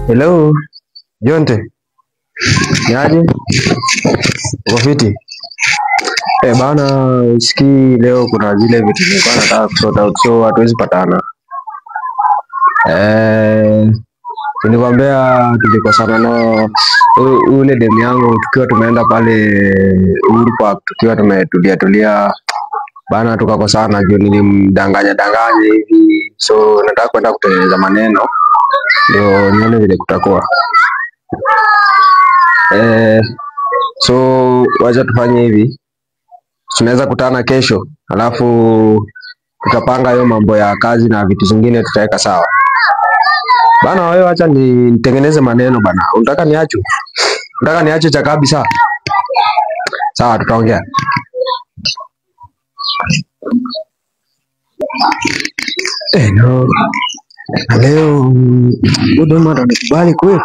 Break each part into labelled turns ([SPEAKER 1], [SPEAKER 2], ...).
[SPEAKER 1] Hello, Jonte. Niaje? Uko fiti? Bana, sikii leo kuna zile vitu nilikuwa nataka kusort out, so hatuwezi patana. Nilikwambia tulikosana na ule demu yangu tukiwa tumeenda pale Uhuru Park, tukiwa tumetulia bana, tukakosana juu nilimdanganya hivi, so nataka kwenda kutengeneza maneno ndio nione vile kutakuwa. So wacha tufanye hivi, tunaweza kutana kesho, alafu tutapanga hiyo mambo ya kazi na vitu zingine tutaweka sawa. Bana wewe acha nitengeneze maneno bana. Unataka niache? Unataka niache cha kabisa? Sawa, tutaongea. No. Leo udo mara nikubali kweli.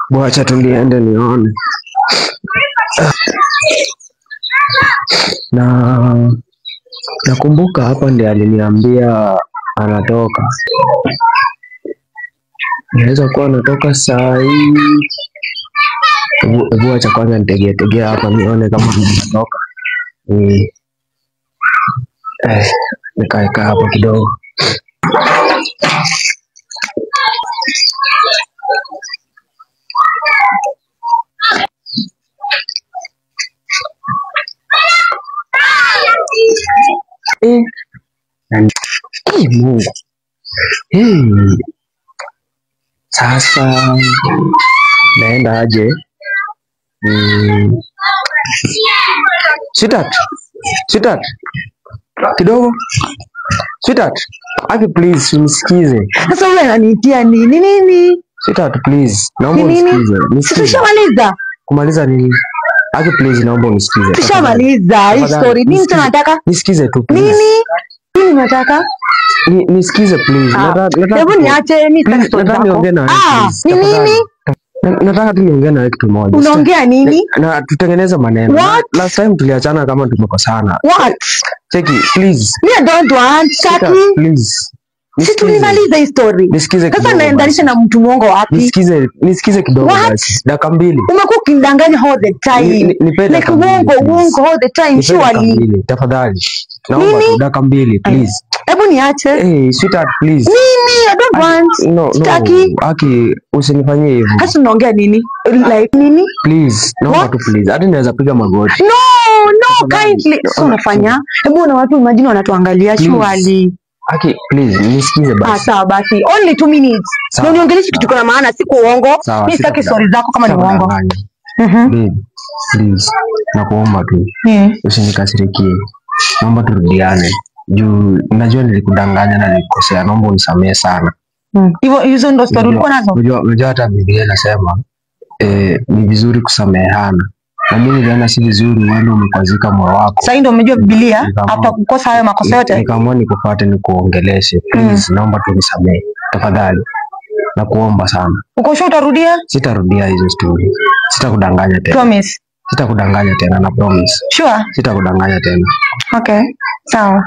[SPEAKER 1] Bwacha tuliende nione. Nakumbuka hapa ndiye aliniambia anatoka. Naweza kuwa anatoka saa hii. Bwacha kwanza nitegea hapa nione kama anatoka. Nikae hapa kidogo. Mungu. Sasa naenda aje? Sweetheart. Kidogo. Sweetheart, aki please unisikize.
[SPEAKER 2] Sasa wewe unanitia nini?
[SPEAKER 1] Sweetheart please, naomba unisikize.
[SPEAKER 2] Tushamaliza.
[SPEAKER 1] Kumaliza nini? Aki please naomba unisikize.
[SPEAKER 2] Tushamaliza hii story. Nini tunataka?
[SPEAKER 1] Nisikize tu please.
[SPEAKER 2] Nini unataka?
[SPEAKER 1] Nisikize please.
[SPEAKER 2] Hebu niache mimi sitaki story zako. Ni nini?
[SPEAKER 1] Nataka tu niongee na kitu moja.
[SPEAKER 2] Unaongea nini?
[SPEAKER 1] Na tutengeneze maneno. Last time tuliachana kama tumekosana.
[SPEAKER 2] What?
[SPEAKER 1] Cheki please.
[SPEAKER 2] I don't want Chaki.
[SPEAKER 1] Please.
[SPEAKER 2] Sisi tulimaliza hii story.
[SPEAKER 1] Nisikize kidogo.
[SPEAKER 2] Sasa naendanisha na mtu mwongo wapi?
[SPEAKER 1] Nisikize kidogo basi. Dakika mbili.
[SPEAKER 2] Umekuwa ukindanganya all the time. Like uongo all the time surely.
[SPEAKER 1] Tafadhali. Naomba dakika mbili please.
[SPEAKER 2] Hebu niache.
[SPEAKER 1] Sweetheart please.
[SPEAKER 2] Nini? I don't want.
[SPEAKER 1] No. Aki usinifanyie hivyo.
[SPEAKER 2] Hata unaongea nini? Like nini?
[SPEAKER 1] Please, naomba tu please. Hadi naweza piga magoti.
[SPEAKER 2] No, kindly. So unafanya? Hebu na watu imagine wanatuangalia surely.
[SPEAKER 1] Aki please, nisikize basi.
[SPEAKER 2] Sawa basi. Only 2 minutes. Na uniongeleshe kitu kuna maana, si uongo. Mimi sitaki story zako kama ni uongo.
[SPEAKER 1] Babe, please. Nakuomba tu. Usinikasirikie. Naomba turudiane. Juu unajua nilikudanganya na nilikosea, naomba unisamehe sana.
[SPEAKER 2] Hivyo hizo ndo story ulikuwa nazo?
[SPEAKER 1] Unajua hata Biblia inasema ni vizuri kusamehana. Na mimi niliona si vizuri wewe umekwazika moyo wako.
[SPEAKER 2] Sasa ndio umejua Biblia hapa kukosa hayo makosa yote.
[SPEAKER 1] Nikaamua nikufuate nikuongeleshe. Please naomba tu nisamehe. Tafadhali. Nakuomba sana.
[SPEAKER 2] Uko sure utarudia?
[SPEAKER 1] Sitarudia hizo story. Sitakudanganya tena.
[SPEAKER 2] Promise.
[SPEAKER 1] Sitakudanganya tena na promise.
[SPEAKER 2] Sure?
[SPEAKER 1] Sitakudanganya tena.
[SPEAKER 2] Okay. Sawa.